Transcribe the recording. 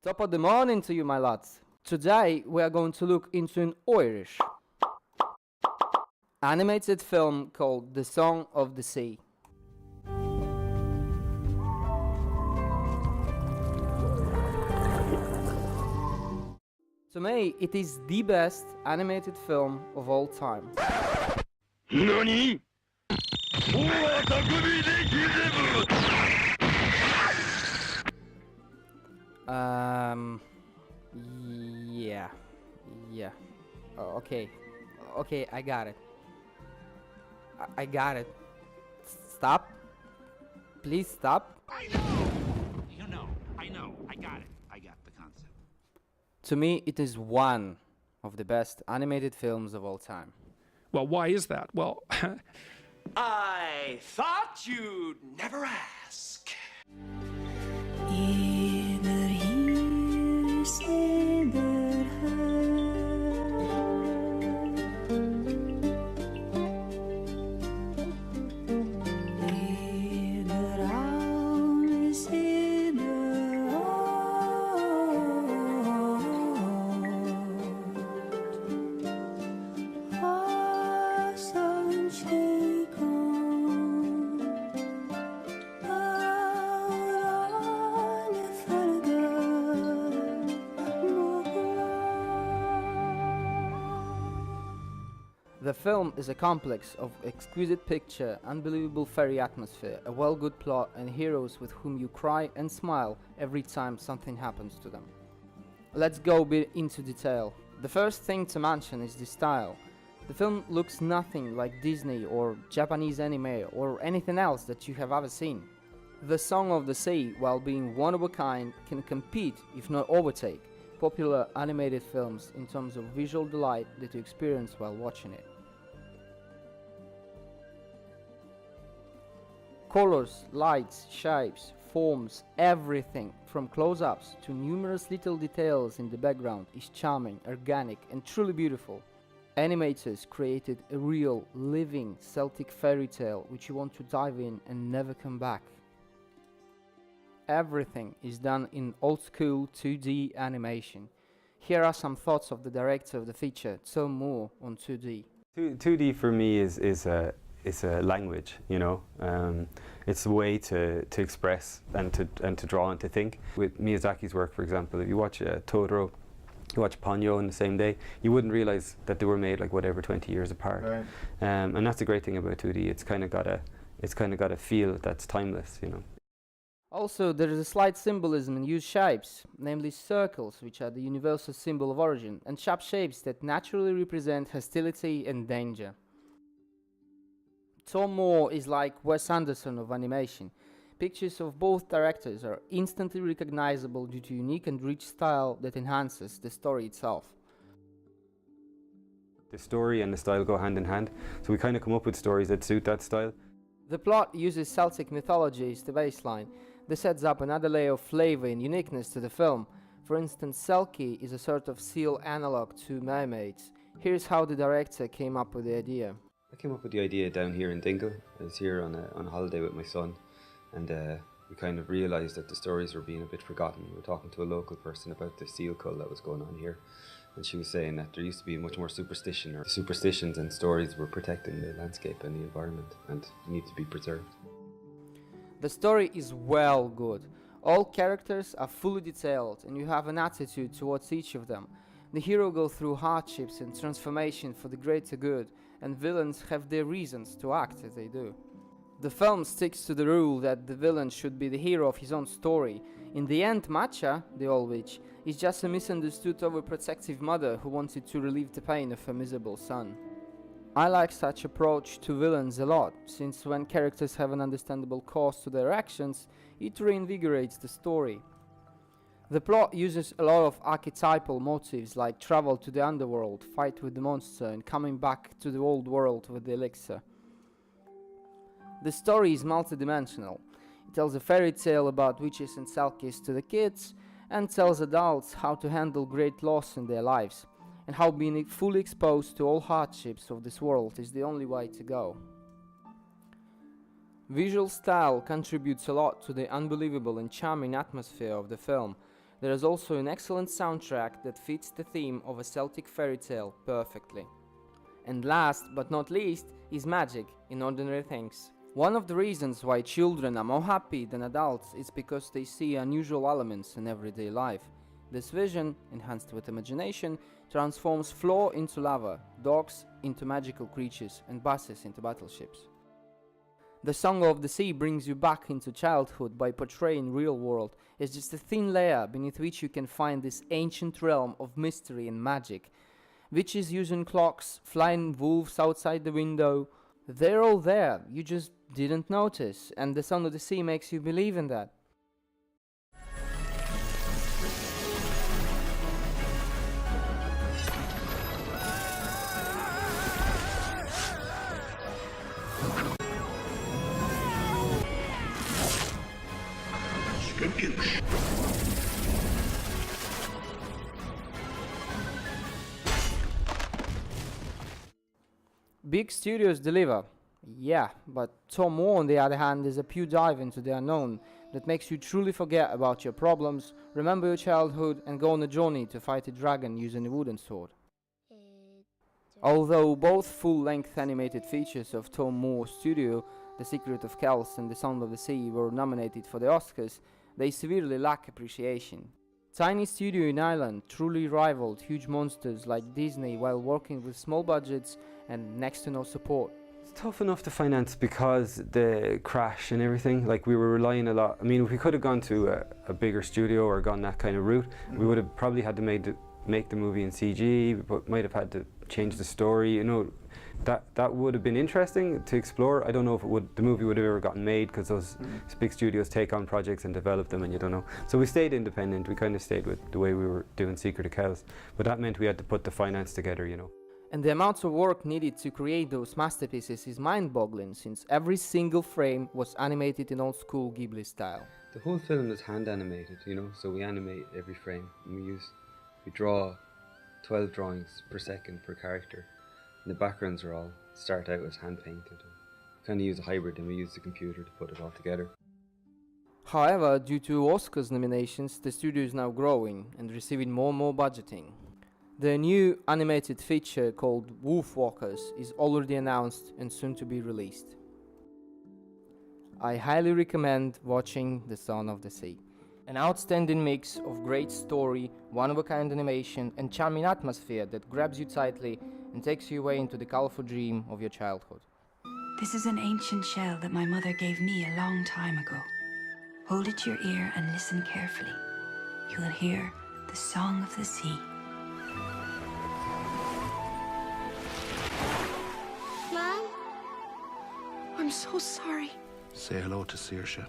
Top of the morning to you, my lads. Today we are going to look into an Irish animated film called The Song of the Sea. To me, it is the best animated film of all time. NANI?! Yeah. Yeah. Oh, okay. Okay, I got it. I got it. Stop. Please stop. I know. I got it. I got the concept. To me, it is one of the best animated films of all time. Well, why is that? Well, I thought you'd never ask. The film is a complex of exquisite picture, unbelievable fairy atmosphere, a well-good plot, and heroes with whom you cry and smile every time something happens to them. Let's go a bit into detail. The first thing to mention is the style. The film looks nothing like Disney or Japanese anime or anything else that you have ever seen. The Song of the Sea, while being one of a kind, can compete, if not overtake, popular animated films in terms of visual delight that you experience while watching it. Colors, lights, shapes, forms, everything from close-ups to numerous little details in the background is charming, organic and truly beautiful. Animators created a real, living Celtic fairy tale which you want to dive in and never come back. Everything is done in old-school 2D animation. Here are some thoughts of the director of the feature, Tom Moore, on 2D. 2D for me is a language, you know. It's a way to express and to draw and to think. With Miyazaki's work, for example, if you watch Totoro, you watch Ponyo in the same day, you wouldn't realize that they were made like whatever 20 years apart. Right. And that's the great thing about 2D. It's kind of got a feel that's timeless, you know. Also, there is a slight symbolism in used shapes, namely circles, which are the universal symbol of origin, and sharp shapes that naturally represent hostility and danger. Tom Moore is like Wes Anderson of animation. Pictures of both directors are instantly recognizable due to unique and rich style that enhances the story itself. The story and the style go hand in hand, so we kind of come up with stories that suit that style. The plot uses Celtic mythology as the baseline. This adds up another layer of flavor and uniqueness to the film. For instance, Selkie is a sort of seal analog to mermaids. Here's how the director came up with the idea. I came up with the idea down here in Dingle. I was here on a holiday with my son, and we kind of realised that the stories were being a bit forgotten. We were talking to a local person about the seal cull that was going on here, and she was saying that there used to be much more superstition, or superstitions and stories were protecting the landscape and the environment and need to be preserved. The story is well good. All characters are fully detailed and you have an attitude towards each of them. The hero goes through hardships and transformation for the greater good, and villains have their reasons to act as they do. The film sticks to the rule that the villain should be the hero of his own story. In the end, Matcha, the old witch, is just a misunderstood overprotective mother who wanted to relieve the pain of her miserable son. I like such approach to villains a lot, since when characters have an understandable cause to their actions, it reinvigorates the story. The plot uses a lot of archetypal motifs like travel to the underworld, fight with the monster, and coming back to the old world with the elixir. The story is multidimensional. It tells a fairy tale about witches and Selkies to the kids, and tells adults how to handle great loss in their lives, and how being fully exposed to all hardships of this world is the only way to go. Visual style contributes a lot to the unbelievable and charming atmosphere of the film. There is also an excellent soundtrack that fits the theme of a Celtic fairy tale perfectly. And last but not least is magic in ordinary things. One of the reasons why children are more happy than adults is because they see unusual elements in everyday life. This vision, enhanced with imagination, transforms floor into lava, dogs into magical creatures, and buses into battleships. The Song of the Sea brings you back into childhood by portraying real world. It's just a thin layer beneath which you can find this ancient realm of mystery and magic. Witches using clocks, flying wolves outside the window. They're all there, you just didn't notice, and the Song of the Sea makes you believe in that. Big studios deliver, yeah, but Tom Moore on the other hand is a pure dive into the unknown that makes you truly forget about your problems, remember your childhood and go on a journey to fight a dragon using a wooden sword. Although both full-length animated features of Tom Moore's studio, The Secret of Kells and The Sound of the Sea, were nominated for the Oscars, they severely lack appreciation. Tiny studio in Ireland truly rivaled huge monsters like Disney while working with small budgets and next to no support. It's tough enough to finance because the crash and everything, like we were relying a lot. I mean, if we could have gone to a bigger studio or gone that kind of route, we would have probably had to make the movie in CG, but might have had to change the story, you know. That would have been interesting to explore. I don't know if the movie would have ever gotten made because those big studios take on projects and develop them and you don't know. So we stayed independent, we kind of stayed with the way we were doing Secret of Kells, but that meant we had to put the finance together, you know. And the amounts of work needed to create those masterpieces is mind-boggling, since every single frame was animated in old-school Ghibli style. The whole film is hand animated, you know, so we animate every frame. And we draw 12 drawings per second per character. And the backgrounds are all start out as hand painted. We kind of use a hybrid and we use the computer to put it all together. However, due to Oscars nominations, the studio is now growing and receiving more and more budgeting. The new animated feature called Wolf Walkers is already announced and soon to be released. I highly recommend watching The Sound of the Sea. An outstanding mix of great story, one-of-a-kind animation and charming atmosphere that grabs you tightly and takes you away into the colorful dream of your childhood. This is an ancient shell that my mother gave me a long time ago. Hold it to your ear and listen carefully. You will hear the song of the sea. Mom? I'm so sorry. Say hello to Saoirse.